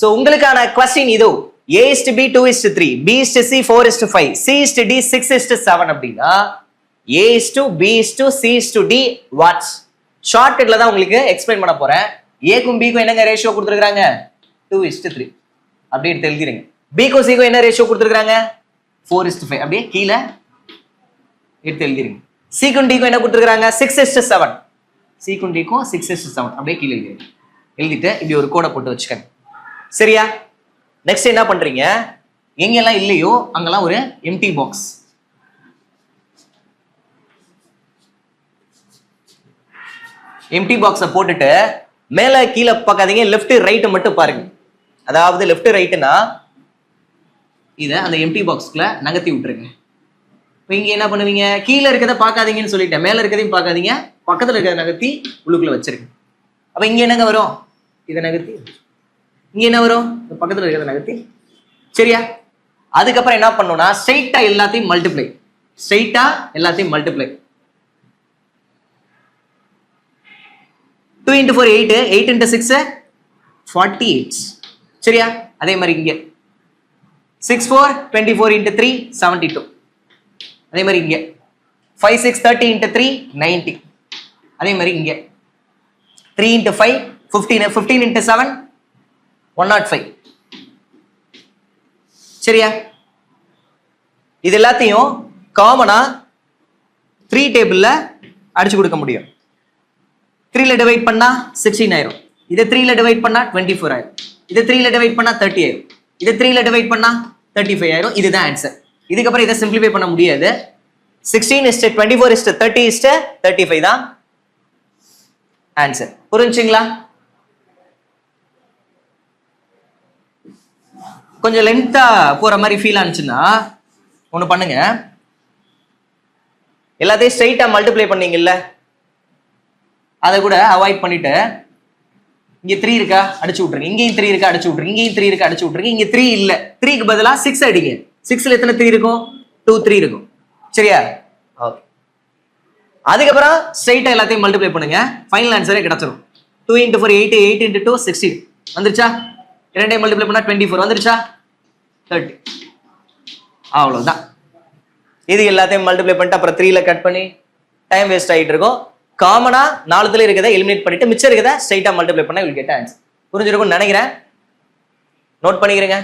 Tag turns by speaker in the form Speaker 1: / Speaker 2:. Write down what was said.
Speaker 1: So உங்களுக்கான question இதோ A is to B 2 is to 3 B is to C 4 is to 5 C is to D 6 is to 7 அப்படின்னா A is to B is to C is to D what's ஷார்ட்கட்ல தான் உங்களுக்கு explain பண்ண போறேன். A க்கும் B க்கும் என்னங்க ratio கொடுத்திருக்காங்க 2 is to 3 அப்படியே எடுத்து எழுதிருங்க. B க்கும் C க்கும் என்ன ரேஷியோ கொடுத்திருக்காங்க 4 is to 5 அப்படியே கீழ எடுத்து எழுதிருங்க. C க்கும் D க்கும் என்ன கொடுத்திருக்காங்க 6 is to 7 C க்கும் D க்கும் 6 is to 7 அப்படியே கீழ எழுதிருங்க. எழுதிட்டு இப்படி ஒரு கோடை போட்டு வச்சுக்கங்க. சரியா? நெக்ஸ்ட் என்ன பண்றீங்க, எங்கெல்லாம் இல்லையோ அங்கெல்லாம் ஒரு எம்டி பாக்ஸ். எம்டி பாக்ஸை போட்டுட்டு மேல கீழே பார்க்காதீங்க, லெஃப்ட் ரைட் மட்டும் பாருங்க. அதாவது லெஃப்ட் ரைட்னா இதை அந்த எம்டி பாக்ஸ்க்குள்ள நகர்த்தி விட்டுருங்க. இப்போ இங்க என்ன பண்ணுவீங்க, கீழே இருக்கிறத பார்க்காதீங்கன்னு சொல்லிட்டேன், மேல இருக்கிறதையும் பார்க்காதீங்க, பக்கத்துல இருக்கிறத நகர்த்தி உள்ளுக்குள்ள வச்சிருங்க. அப்ப இங்க என்னங்க வரும், இதை நகர்த்தி இங்க என்ன வரும், பக்கத்துல இருக்கிறத நகர்த்தி. சரியா? அதுக்கப்புறம் என்ன பண்ணணும்னா ஸ்ட்ரைட்டா எல்லாத்தையும் மல்டிப்ளை, ஸ்ட்ரைட்டா எல்லாத்தையும் மல்டிப்ளை. 2 into 4 8 8 into 6 48. சரியா? அதே மாதிரி இங்க 6 4 24 into 3 72. அதே மாதிரி இங்க 5 6 30 into 3 90. அதே மாதிரி இங்க 3 into 5 15 15 into 7 105. சரியா? இது எல்லாத்தையும் காமனா 3 டேபிள்ல அடிச்சு கொடுக்க முடியும். 3ல டிவைட் பண்ணா 16 ஆயிரும், இதை 3ல டிவைட் பண்ணா 24 ஆயிரும், இதை 3ல டிவைட் பண்ணா 30 ஆயிரும், இதை 3ல டிவைட் பண்ணா 35 ஆயிரும். இதுதான் ஆன்சர். இதுக்கப்புறம் இதை சிம்பிளிஃபை பண்ண முடியாது. 16 is to 24 is to 30 is to 35 தான் ஆன்சர். புரிஞ்சுங்களா? கொஞ்சம் லென்த்தா போற மாதிரி ஃபீல் ஆனிச்சுன்னா ஒண்ணு பண்ணுங்க, எல்லாத்தையும் ஸ்ட்ரைட்டா மல்டிப்ளை பண்ணீங்கல்ல, அதை கூட அவாய்ட் பண்ணிட்டு இங்க 3 இருக்கா அடிச்சு விட்டுருங்க, இங்கேயும் 3 இருக்கா அடிச்சு விட்டுருங்க, இங்கேயும் 3 இருக்கா அடிச்சு விட்டுருங்க. இங்க 3 இல்ல, 3க்கு பதிலா 6 அடிங்க. 6ல எத்தனை 3 இருக்கும், 2 3 இருக்கும். சரியா? ஓகே. அதுக்கப்புறம் ஸ்ட்ரைட்டா எல்லாத்தையும் மல்டிப்ளை பண்ணுங்க, ஃபைனல் ஆன்சரே கிடைச்சிடும். 2 into 4 8 8 into 2 16 வந்துருச்சா? இரண்டையும் மல்டிப்ளை பண்ணா 24 வந்துருச்சா? 30. அவ்வளவுதான். இது எல்லாத்தையும் மல்டிப்ளை பண்ணிட்டு அப்புறம் 3ல கட் பண்ணி டைம் வேஸ்ட் ஆகிட்டு இருக்கும். காமனா 4த்துல இருக்கிறத எலிமினேட் பண்ணிட்டு மிச்சம் இருக்கிறத ஸ்ட்ரைட்டா மல்டிப்ளை பண்ணா உங்களுக்கு கெட்ட ஆன்சர். புரிஞ்சிருக்கும்னு நினைக்கிறேன். நோட் பண்ணிக்கிறேங்க.